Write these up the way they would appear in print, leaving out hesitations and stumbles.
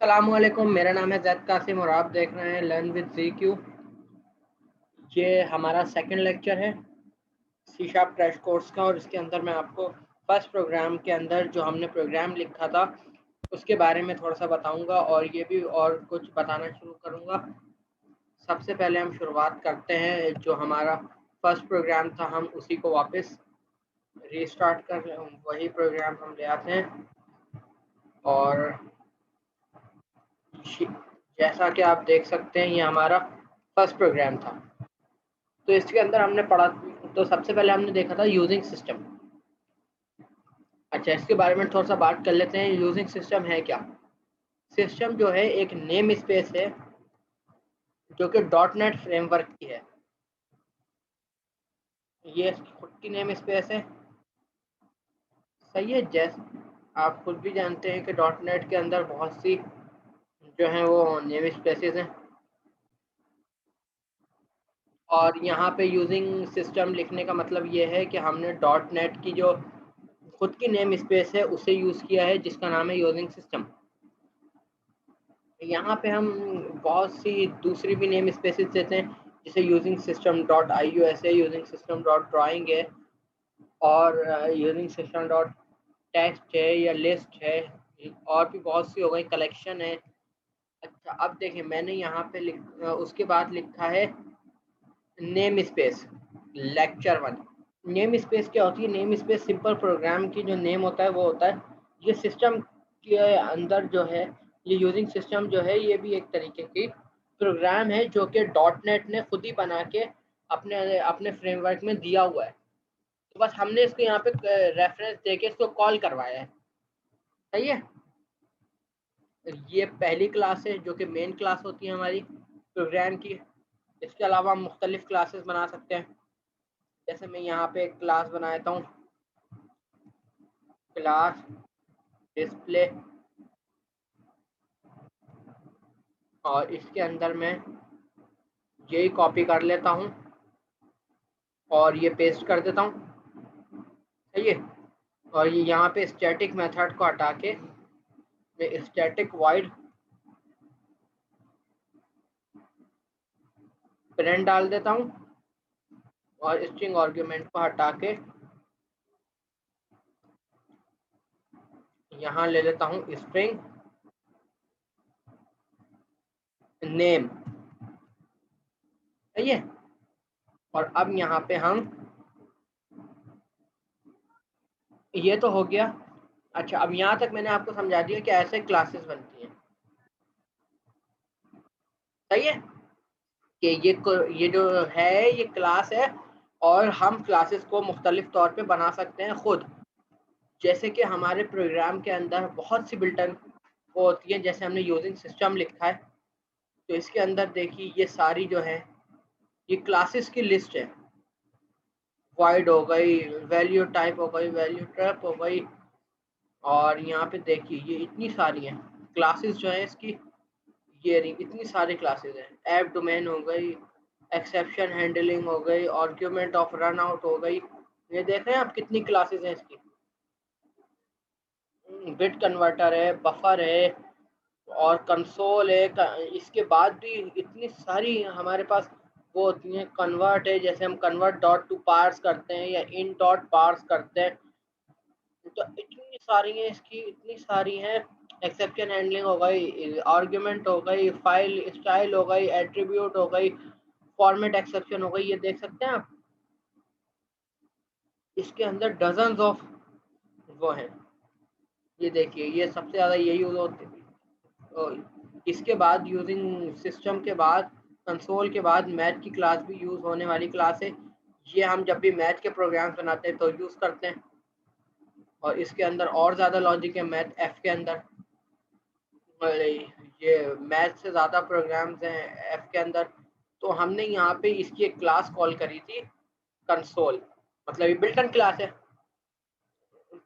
अस्सलामुअलैकुम, मेरा नाम है ज़ैद कासिम और आप देख रहे हैं लर्न विद ज़ीक्यू। ये हमारा सेकंड लेक्चर है सी शार्प क्रैश कोर्स का और इसके अंदर मैं आपको फर्स्ट प्रोग्राम के अंदर जो हमने प्रोग्राम लिखा था उसके बारे में थोड़ा सा बताऊंगा और ये भी और कुछ बताना शुरू करूंगा। सबसे पहले हम शुरुआत करते हैं, जो हमारा फर्स्ट प्रोग्राम था हम उसी को वापस रीस्टार्ट कर वही प्रोग्राम हम ले आते हैं और जैसा कि आप देख सकते हैं ये हमारा फर्स्ट प्रोग्राम था। तो इसके अंदर हमने पढ़ा, तो सबसे पहले हमने देखा था यूजिंग सिस्टम। अच्छा, इसके बारे में थोड़ा सा बात कर लेते हैं। यूजिंग सिस्टम है क्या? सिस्टम जो है एक नेम स्पेस है जो कि डॉट नेट फ्रेमवर्क की है। ये इसकी खुद की नेम स्पेस है। सही है। जैसे आप खुद भी जानते हैं कि डॉट नेट के अंदर बहुत सी जो है वो नेम स्पेसेस हैं और यहाँ पे यूजिंग सिस्टम लिखने का मतलब ये है कि हमने डॉट नेट की जो खुद की नेम स्पेस है उसे यूज़ किया है जिसका नाम है यूजिंग सिस्टम। यहाँ पे हम बहुत सी दूसरी भी नेम स्पेसेस देते हैं, जैसे using system dot I U S है, यूजिंग सिस्टम डॉट ड्राइंग है और यूजिंग सिस्टम डॉट टेक्स्ट है या लिस्ट है और भी बहुत सी हो गई, कलेक्शन है। अच्छा, अब देखिए मैंने यहाँ पे उसके बाद लिखा है name space lecture one. Name space क्या होती है? नेम स्पेस सिंपल प्रोग्राम की जो नेम होता है वो होता है। ये सिस्टम के अंदर जो है, ये यूजिंग सिस्टम जो है ये भी एक तरीके की प्रोग्राम है जो कि डॉट नेट ने खुद ही बना के अपने अपने फ्रेमवर्क में दिया हुआ है। तो बस हमने इसको यहाँ पे रेफरेंस देके इसको कॉल करवाया है। सही है। ये पहली क्लास है जो कि मेन क्लास होती है हमारी प्रोग्राम की। इसके अलावा हम मुख्तलिफ क्लासेस बना सकते हैं। जैसे मैं यहाँ पे एक क्लास बनाता हूँ, क्लास डिस्प्ले, और इसके अंदर मैं यही कॉपी कर लेता हूँ और ये पेस्ट कर देता हूँ। सही है। और ये यहाँ पे स्टैटिक मेथड को हटा के मैं स्टैटिक वाइड प्रिंट डाल देता हूँ और स्ट्रिंग आर्गुमेंट को हटा के यहाँ ले लेता हूँ स्ट्रिंग नेम। सही है। और अब यहाँ पे हम, ये तो हो गया। अच्छा, अब यहाँ तक मैंने आपको समझा दिया कि ऐसे क्लासेस बनती हैं। सही है कि ये जो है ये क्लास है और हम क्लासेस को मुख्तलिफ तौर पे बना सकते हैं खुद। जैसे कि हमारे प्रोग्राम के अंदर बहुत सी बिल्टन वो होती है, जैसे हमने यूजिंग सिस्टम लिखा है तो इसके अंदर देखिए ये सारी जो है ये क्लासेस की लिस्ट है। वाइड हो गई, वैल्यू टाइप हो गई, वैल्यू ट्रैप हो गई, और यहाँ पे देखिए ये इतनी सारी हैं क्लासेस जो है इसकी। ये रही इतनी सारी क्लासेस हैं। ऐप डोमेन हो गई, एक्सेप्शन हैंडलिंग हो गई, आर्ग्यूमेंट ऑफ रन आउट हो गई। ये देख रहे हैं आप कितनी क्लासेस हैं इसकी। बिट कन्वर्टर है, बफर है और कंसोल है। इसके बाद भी इतनी सारी हमारे पास वो होती हैं। कन्वर्ट है, जैसे हम कन्वर्ट डॉट टू पार्स करते हैं या इन डॉट पार्स करते हैं। तो इतनी सारी हैं इसकी, इतनी सारी हैं। एक्सेप्शन हैंडलिंग हो गई, आर्ग्यूमेंट हो गई, फाइल स्टाइल हो गई, एट्रीब्यूट हो गई, फॉर्मेट एक्सेप्शन हो गई। ये देख सकते हैं आप, इसके अंदर डजन्स ऑफ वो हैं। ये देखिए ये सबसे ज़्यादा ये यूज़ होते हैं। इसके बाद यूजिंग सिस्टम के बाद कंसोल के बाद मैथ की क्लास भी यूज़ होने वाली क्लास है। ये हम जब भी मैथ के प्रोग्राम्स बनाते हैं तो यूज़ करते हैं और इसके अंदर और ज़्यादा लॉजिक है मैथ एफ के अंदर। ये मैथ से ज़्यादा प्रोग्राम्स हैं एफ के अंदर। तो हमने यहाँ पे इसकी एक क्लास कॉल करी थी कंसोल, मतलब ये बिल्ट इन क्लास है।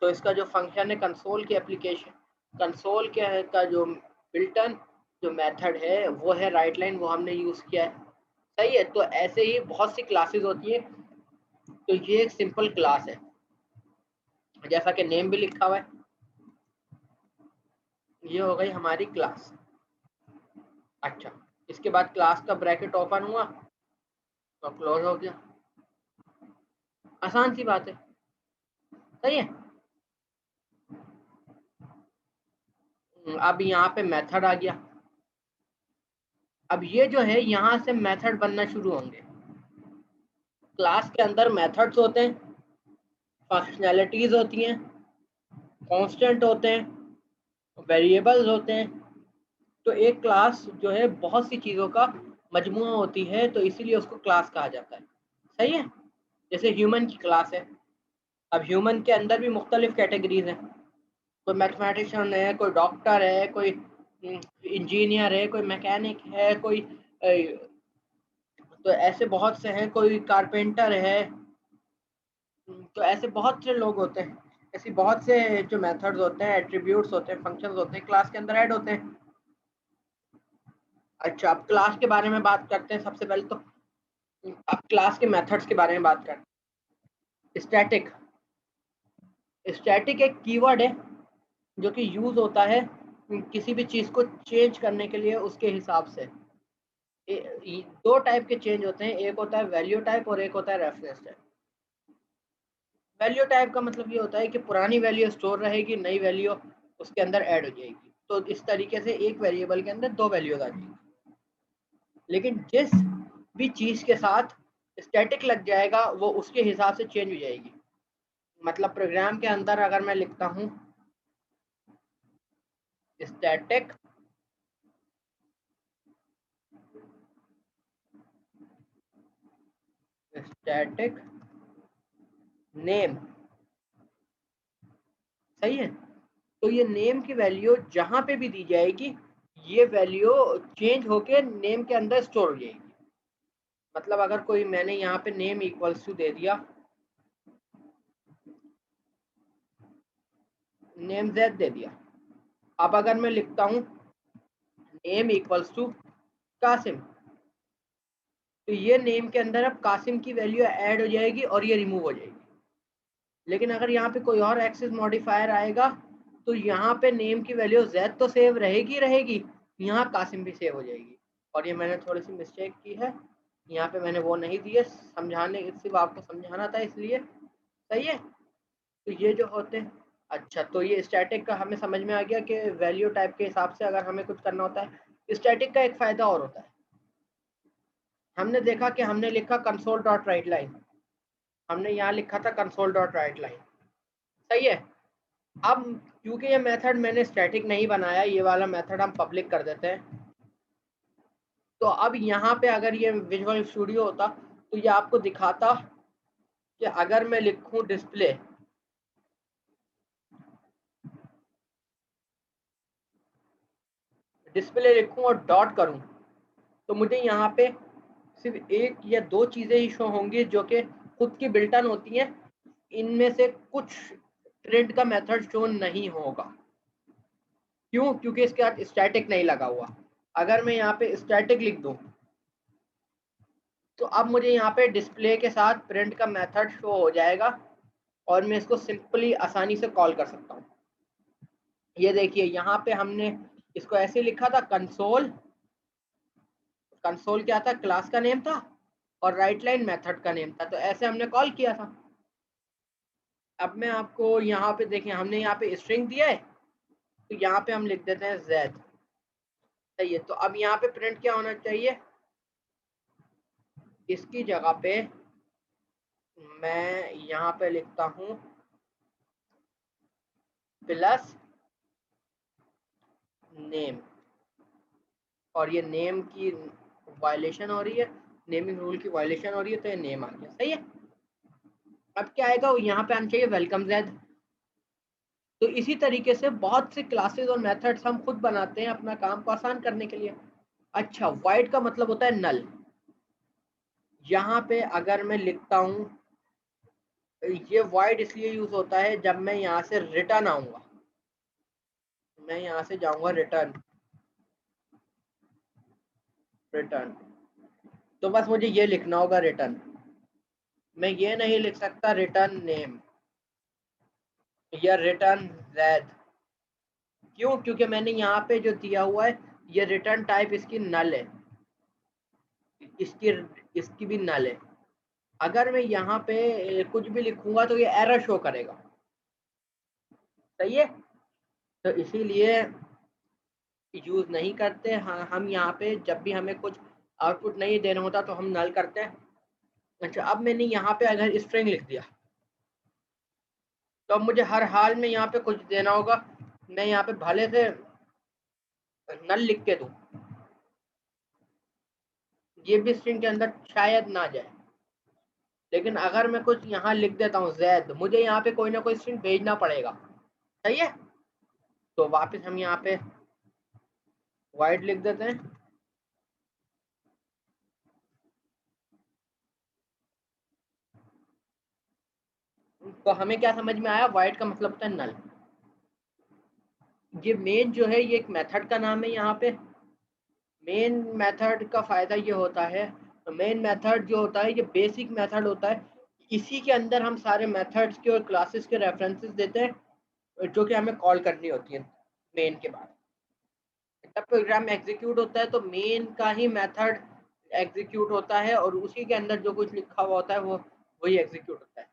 तो इसका जो फंक्शन है कंसोल की एप्लीकेशन, कंसोल के का जो बिल्ट इन जो मेथड है वो है राइट लाइन, वो हमने यूज़ किया है। सही है। तो ऐसे ही बहुत सी क्लासेस होती हैं। तो ये एक सिंपल क्लास है, जैसा कि नेम भी लिखा हुआ है। ये हो गई हमारी क्लास। अच्छा, इसके बाद क्लास का ब्रैकेट ओपन हुआ तो क्लोज हो गया। आसान सी बात है, सही है। अब यहाँ पे मेथड आ गया। अब ये जो है यहाँ से मेथड बनना शुरू होंगे। क्लास के अंदर मेथड्स होते हैं, फंक्शनैलिटीज होती हैं, कांस्टेंट होते हैं, वेरिएबल्स होते हैं। तो एक क्लास जो है बहुत सी चीज़ों का मजमुआ होती है, तो इसीलिए उसको क्लास कहा जाता है। सही है। जैसे ह्यूमन की क्लास है। अब ह्यूमन के अंदर भी मुख्तलिफ कैटेगरीज हैं। कोई मैथमेटिशियन है, कोई डॉक्टर है, कोई इंजीनियर है, कोई मैकेनिक है, कोई तो ऐसे बहुत से हैं, कोई कारपेंटर है। तो ऐसे बहुत से लोग होते हैं। ऐसी बहुत से जो मेथड्स होते हैं, एट्रीब्यूट्स होते हैं, फंक्शंस होते हैं, क्लास के अंदर ऐड होते हैं। अच्छा, अब क्लास के बारे में बात करते हैं। सबसे पहले तो अब क्लास के मेथड्स के बारे में बात करते हैं। स्टैटिक। स्टैटिक एक कीवर्ड है जो कि यूज होता है किसी भी चीज को चेंज करने के लिए उसके हिसाब से। दो टाइप के चेंज होते हैं, एक होता है वैल्यू टाइप और एक होता है रेफरेंस टाइप। वैल्यू टाइप का मतलब ये होता है कि पुरानी वैल्यू स्टोर रहेगी, नई वैल्यू उसके अंदर ऐड हो जाएगी। तो इस तरीके से एक वेरिएबल के अंदर दो वैल्यूज आ जाएगी। लेकिन जिस भी चीज के साथ स्टैटिक लग जाएगा वो उसके हिसाब से चेंज हो जाएगी। मतलब प्रोग्राम के अंदर अगर मैं लिखता हूँ स्टैटिक स्टैटिक नेम, सही है। तो ये नेम की वैल्यू जहां पे भी दी जाएगी ये वैल्यू चेंज होके नेम के अंदर स्टोर हो जाएगी। मतलब अगर कोई मैंने यहाँ पे नेम इक्वल्स टू दे दिया, नेम जेड दे दिया। अब अगर मैं लिखता हूँ नेम इक्वल्स टू कासिम, तो ये नेम के अंदर अब कासिम की वैल्यू ऐड हो जाएगी और ये रिमूव हो जाएगी। लेकिन अगर यहाँ पे कोई और एक्सेस मॉडिफायर आएगा तो यहाँ पे नेम की वैल्यू जेड तो सेव रहेगी रहेगी, यहाँ कासिम भी सेव हो जाएगी। और ये मैंने थोड़ी सी मिस्टेक की है, यहाँ पे मैंने वो नहीं दिए, समझाने सिर्फ आपको समझाना था इसलिए। सही है। तो ये जो होते हैं, अच्छा तो ये स्टैटिक का हमें समझ में आ गया कि वैल्यू टाइप के हिसाब से अगर हमें कुछ करना होता है। स्टैटिक का एक फ़ायदा और होता है। हमने देखा कि हमने लिखा कंसोल डॉट राइट लाइन, हमने यहाँ लिखा था कंसोल डॉट राइट लाइन। सही है। अब क्योंकि ये मेथड मैंने स्टैटिक नहीं बनाया, ये वाला मेथड हम पब्लिक कर देते हैं। तो अब यहाँ पे अगर ये विजुअल स्टूडियो होता तो ये आपको दिखाता कि अगर मैं लिखूं डिस्प्ले, डिस्प्ले लिखूं और डॉट करूं तो मुझे यहाँ पे सिर्फ एक या दो चीज़ें ही शो होंगी जो कि खुद की बिल्टन होती हैं। इनमें से कुछ प्रिंट का मेथड शो नहीं होगा। क्यों? क्योंकि इसके साथ स्टैटिक नहीं लगा हुआ। अगर मैं यहाँ पे स्टैटिक लिख दूं तो अब मुझे यहाँ पे डिस्प्ले के साथ प्रिंट का मेथड शो हो जाएगा और मैं इसको सिंपली आसानी से कॉल कर सकता हूँ। ये देखिए यहाँ पे हमने इसको ऐसे लिखा था कंसोल, कंसोल क्या था? क्लास का नेम था और राइट लाइन मेथड का नेम था, तो ऐसे हमने कॉल किया था। अब मैं आपको यहाँ पे देखिए हमने यहाँ पे स्ट्रिंग दिया है तो यहाँ पे हम लिख देते हैं z। सही है। तो अब यहाँ पे प्रिंट क्या होना चाहिए? इसकी जगह पे मैं यहाँ पे लिखता हूँ प्लस नेम, और ये नेम की वायलेशन हो रही है, नेमिंग रूल की वायलेशन हो रही है, तो ये नेम आ गया। सही है। अब क्या आएगा? यहाँ पे आना चाहिए वेलकम जेड। तो इसी तरीके से बहुत से क्लासेस और मेथड्स हम खुद बनाते हैं अपना काम को आसान करने के लिए। अच्छा, वाइड का मतलब होता है नल। यहाँ पे अगर मैं लिखता हूँ, ये वाइड इसलिए यूज होता है जब मैं यहाँ से रिटर्न आऊंगा, मैं यहाँ से जाऊंगा रिटर्न, रिटर्न, तो बस मुझे ये लिखना होगा रिटर्न। मैं ये नहीं लिख सकता रिटर्न नेम या रिटर्न जेड। क्यों? क्योंकि मैंने यहाँ पे जो दिया हुआ है ये रिटर्न टाइप इसकी नल है, इसकी भी नल है। अगर मैं यहाँ पे कुछ भी लिखूंगा तो ये एरर शो करेगा, सही है। तो इसीलिए यूज नहीं करते। हाँ, हम यहाँ पे जब भी हमें कुछ आउटपुट नहीं देना होता तो हम नल करते हैं। अच्छा, अब मैंने यहाँ पे अगर स्ट्रिंग लिख दिया तो अब मुझे हर हाल में यहाँ पे कुछ देना होगा। मैं यहाँ पे भले से नल लिख के दूं, ये भी स्ट्रिंग के अंदर शायद ना जाए, लेकिन अगर मैं कुछ यहाँ लिख देता हूँ जैद, मुझे यहाँ पे कोई ना कोई स्ट्रिंग भेजना पड़ेगा, सही है। तो वापस हम यहाँ पे वाइड लिख देते हैं। तो हमें क्या समझ में आया, वाइड का मतलब होता है नल। ये मेन जो है ये एक मेथड का नाम है। यहाँ पे मेन मेथड का फायदा ये होता है, मेन मेथड जो होता है ये बेसिक मेथड होता है। इसी के अंदर हम सारे मेथड्स के और क्लासेस के रेफरेंसेस देते हैं जो कि हमें कॉल करनी होती है मेन के बाद। जब प्रोग्राम एग्जीक्यूट होता है तो मेन का ही मेथड एग्जीक्यूट होता है और उसी के अंदर जो कुछ लिखा हुआ होता है वो वही एग्जीक्यूट होता है।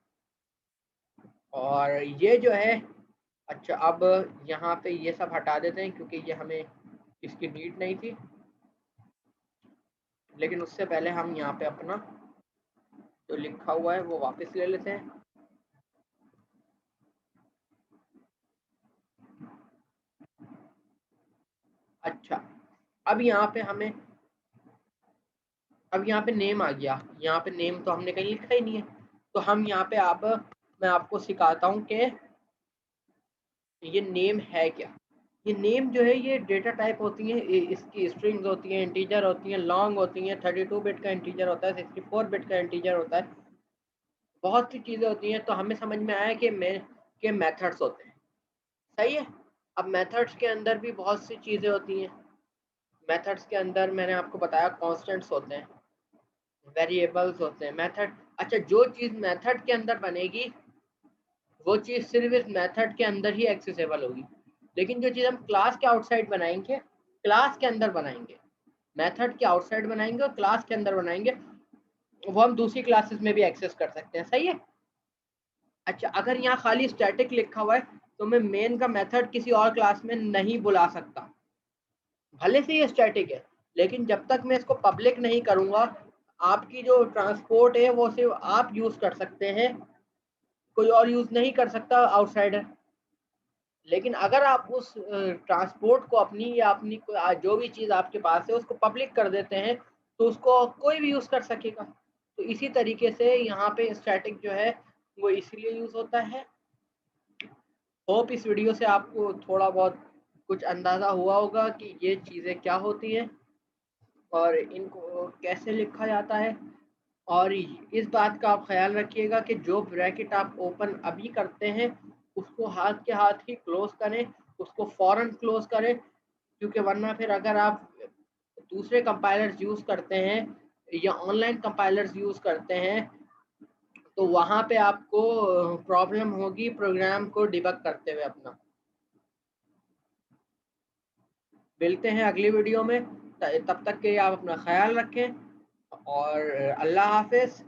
और ये जो है, अच्छा अब यहाँ पे ये सब हटा देते हैं क्योंकि ये हमें इसकी नीड नहीं थी। लेकिन उससे पहले हम यहाँ पे अपना जो लिखा हुआ है वो वापस ले लेते हैं। अच्छा, अब यहाँ पे हमें, अब यहाँ पे नेम आ गया। यहाँ पे नेम तो हमने कहीं लिखा ही नहीं है, तो हम यहाँ पे अब मैं आपको सिखाता हूँ कि ये नेम है क्या। ये नेम जो है ये डेटा टाइप होती है, इसकी स्ट्रिंग्स होती हैं, इंटीजर होती हैं, लॉन्ग होती हैं, 32 बिट का इंटीजर होता है, 64 बिट का इंटीजर होता है, बहुत सी चीज़ें होती हैं। तो हमें समझ में आया कि मेथड्स होते हैं, सही है। अब मेथड्स के अंदर भी बहुत सी चीज़ें होती हैं। मेथड्स के अंदर मैंने आपको बताया कॉन्स्टेंट्स होते हैं, वेरिएबल्स होते हैं, मेथड। अच्छा, जो चीज़ मेथड के अंदर बनेगी वो चीज़ सिर्फ इस मेथड के अंदर ही एक्सेसिबल होगी। लेकिन जो चीज़ हम क्लास के आउटसाइड बनाएंगे, क्लास के अंदर बनाएंगे, मेथड के आउटसाइड बनाएंगे और क्लास के अंदर बनाएंगे, वो हम दूसरी क्लासेस में भी एक्सेस कर सकते हैं, सही है। अच्छा, अगर यहाँ खाली स्टैटिक लिखा हुआ है तो मैं मेन का मेथड किसी और क्लास में नहीं बुला सकता, भले से ये स्टैटिक है। लेकिन जब तक मैं इसको पब्लिक नहीं करूँगा, आपकी जो ट्रांसपोर्ट है वो सिर्फ आप यूज़ कर सकते हैं, कोई और यूज़ नहीं कर सकता आउटसाइडर। लेकिन अगर आप उस ट्रांसपोर्ट को अपनी या अपनी जो भी चीज़ आपके पास है उसको पब्लिक कर देते हैं तो उसको कोई भी यूज़ कर सकेगा। तो इसी तरीके से यहाँ पे स्टैटिक जो है वो इसलिए यूज़ होता है। होप इस वीडियो से आपको थोड़ा बहुत कुछ अंदाज़ा हुआ होगा कि ये चीज़ें क्या होती हैं और इनको कैसे लिखा जाता है। और इस बात का आप ख्याल रखिएगा कि जो ब्रैकेट आप ओपन अभी करते हैं उसको हाथ के हाथ ही क्लोज करें, उसको फौरन क्लोज करें, क्योंकि वरना फिर अगर आप दूसरे कंपाइलर्स यूज़ करते हैं या ऑनलाइन कंपाइलर्स यूज़ करते हैं तो वहाँ पे आपको प्रॉब्लम होगी प्रोग्राम को डिबग करते हुए अपना। मिलते हैं अगली वीडियो में, तब तक के लिए आप अपना ख्याल रखें और अल्लाह हाफिज़।